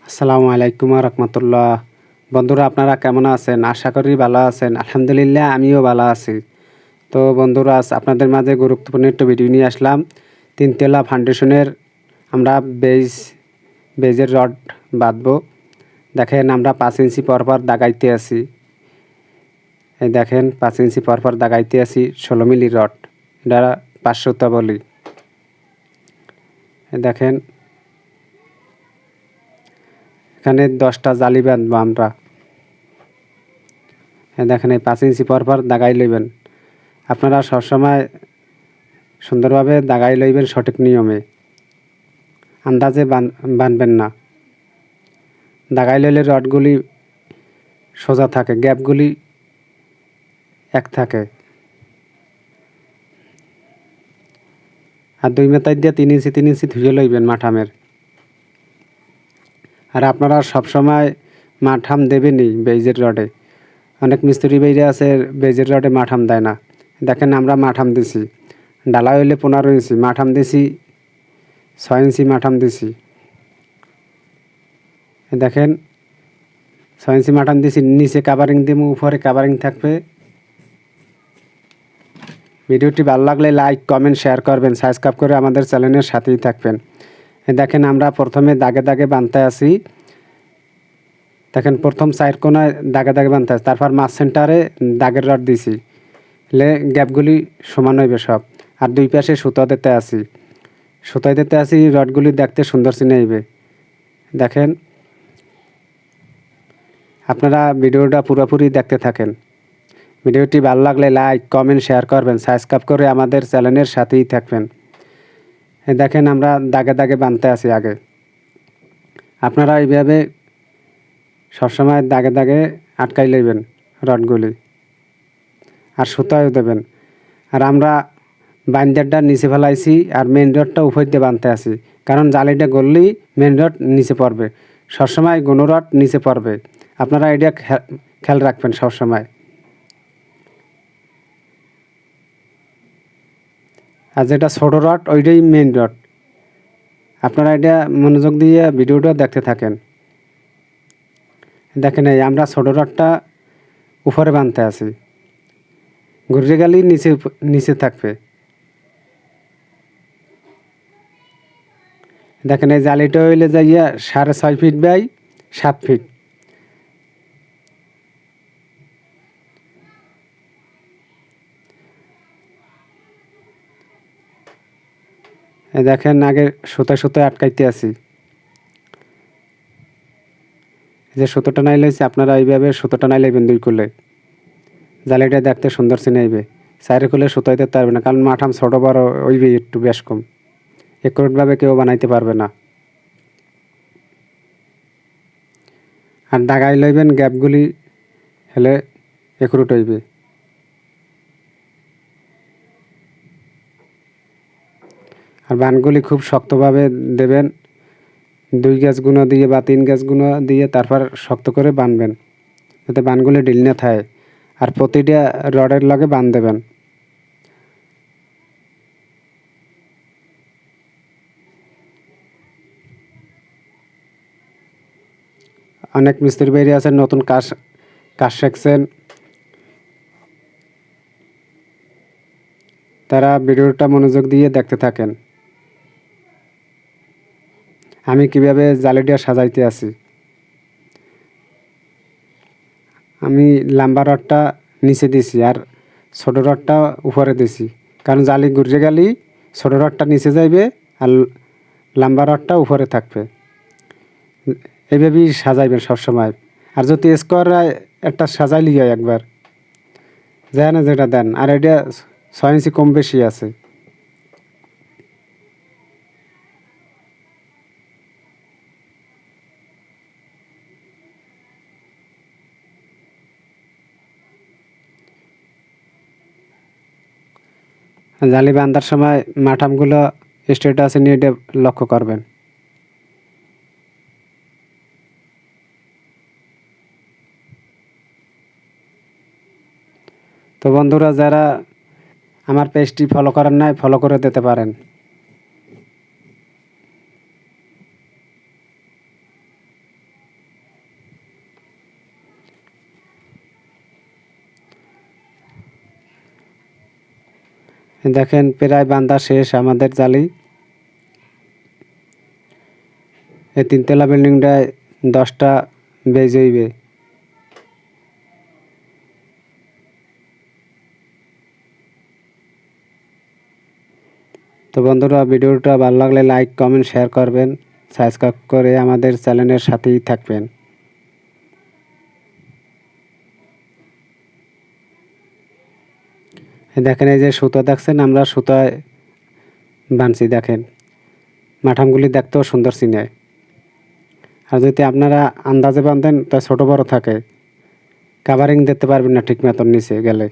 আসসালামু আলাইকুম রহমতুল্লাহ। বন্ধুরা, আপনারা কেমন আছেন? আশা করি ভালো আছেন। আলহামদুলিল্লাহ, আমিও ভালো আছি। তো বন্ধুরা, আজ আপনাদের মাঝে গুরুত্বপূর্ণ একটা ভিডিও নিয়ে আসলাম। তিনতলা ফাউন্ডেশনের আমরা বেজের রড বাঁধবো। দেখেন, আমরা 5 ইঞ্চি পরপর দাগাইতে আছি। এই দেখেন, 5 ইঞ্চি পরপর দাগাইতে আছি 16 মিলি রড। এটা 500টা বলি। দেখেন, এখানে 10টা জালি বাঁধবো আমরা। দেখেন, এই 5 ইঞ্চি পরপর দাগাই লইবেন। আপনারা সবসময় সুন্দরভাবে দাগাই লইবেন, সঠিক নিয়মে। আন্দাজে বানবেন না। দাগাই লইলে রডগুলি সোজা থাকে, গ্যাপগুলি এক থাকে। আর 2 মেতাই দিয়ে 3 ইঞ্চি ধুয়ে লইবেন মাঠামের। আর আপনারা সবসময় মাঠাম দেবেনই বেইজের রডে। অনেক মিস্ত্রি বাইরে আছে বেইজের রডে মাঠাম দেয় না। দেখেন, আমরা মাঠাম দিছি। ডালা হইলে 15 ইঞ্চি, মাঠাম দিছি 6 ইঞ্চি মাঠাম দিছি। দেখেন, 6 ইঞ্চি মাঠাম দিছি। নিচে কাভারিং দিমু, উপরে কাভারিং থাকবে। ভিডিওটি ভালো লাগলে লাইক, কমেন্ট, শেয়ার করবেন। সাবস্ক্রাইব করে আমাদের চ্যানেলের সাথেই থাকবেন। দেখেন, আমরা প্রথমে দাগে দাগে বানতে আসি। দেখেন, প্রথম সাইড কোনায় দাগে দাগে বানতে আসি, তারপর মাঝ সেন্টারে দাগের রড দিছি। গ্যাপগুলি সমান হইবে সব। আর 2 পাশে সুতা দিতে আসি। সুতায় দিতে আসি, রডগুলি দেখতে সুন্দর চিনে হইবে। দেখেন, আপনারা ভিডিওটা পুরোপুরি দেখতে থাকেন। ভিডিওটি ভালো লাগলে লাইক, কমেন্ট, শেয়ার করবেন। সাবস্ক্রাইব করে আমাদের চ্যানেলের সাথেই থাকবেন। দেখেন, আমরা দাগে দাগে বানতে আসি আগে। আপনারা এইভাবে সবসময় দাগে দাগে আটকাই লইবেন রডগুলি। আর সুতাও দেবেন। আর আমরা বাইন্ডারটা নিচে ফেলাইছি, আর মেন রডটা উপর দিয়ে বানতে আসি। কারণ জালিটা গললেই মেন রড নিচে পড়বে। সবসময় গনো রড নিচে পড়বে। আপনারা এটা খেয়াল রাখবেন সবসময়। আর যেটা ছোটো রড, ওইটাই মেন রড। আপনারা এটা মনোযোগ দিয়ে ভিডিওটা দেখতে থাকেন। দেখেন, এই আমরা ছোটো রডটা উপরে বানতে আছি। ঘুরে গেলেই নিচে থাকবে। দেখেন, এই জালিটা হইলে যাইয়া 6.5 ফিট বাই 7 ফিট। এই দেখেন, আগে সুতায় আটকাইতে আছি। যে সুতোটা নাই লইছে, আপনারা এইভাবে সুতোটা নাই লইবেন 2 কুলে। জালিটা দেখতে সুন্দর চিনে আইবে। 4 কুলে সুতায় দিতে পারবে না, কারণ মাঠাম ছোটো বড় হইবে একটু বেশ কম। একুরেটভাবে কেউ বানাইতে পারবে না। আর দাগাই লইবেন, গ্যাপগুলি হলে একুরেট হইবে। আর বানগুলি খুব শক্তভাবে দেবেন। 2 গ্যাস গুঁড়ো দিয়ে বা 3 গ্যাস গুঁড়ো দিয়ে তারপর শক্ত করে বানবেন, যাতে বানগুলি ঢিল না থাকে। আর প্রতিটা রডের লগে বান দেবেন। অনেক মিস্ত্রি বাইরে আছেন, নতুন কাজ শিখছেন। তারা ভিডিওটা মনোযোগ দিয়ে দেখতে থাকেন। আমি কিভাবে জালিটা সাজাইতে আছি। আমি লম্বা রডটা নিচে দিছি, আর ছোটো রডটা উপরে দিছি। কারণ জালি ঘুরে গেলেই ছোটো রডটা নিচে যাইবে, আর লম্বা রডটা উপরে থাকবে। এইভাবেই সাজাইবেন সবসময়। আর যদি স্কোয়ার একটা সাজাই লিয়া একবার, যেখানে যেটা দেন। আর এটা 6 ইঞ্চি কম বেশি আছে। জালি বান্ধার সময় মাঠামগুলো স্ট্রেট আছে নিয়ে এটা লক্ষ্য করবেন। তো বন্ধুরা, যারা আমার পেজটি ফলো করেন নাই, ফলো করে দিতে পারেন। দেখেন প্রায় বান্ধা শেষ আমাদের জালি। এই তিনতলা বিল্ডিংটায় 10টা বেজ হইবে। তো বন্ধুরা, ভিডিওটা ভালো লাগলে লাইক কমেন্ট শেয়ার করবেন, সাবস্ক্রাইব করে আমাদের চ্যানেলের সাথেই থাকবেন। দেখেন এই যে সুতো দেখছেন, আমরা সুতায় বানছি। দেখেন মাঠামগুলি দেখতেও সুন্দর চিনে। আর যদি আপনারা আন্দাজে বাঁধেন তা ছোট বড় থাকে, কাভারিং দিতে পারবেন না ঠিক মতন নিচে গেলে।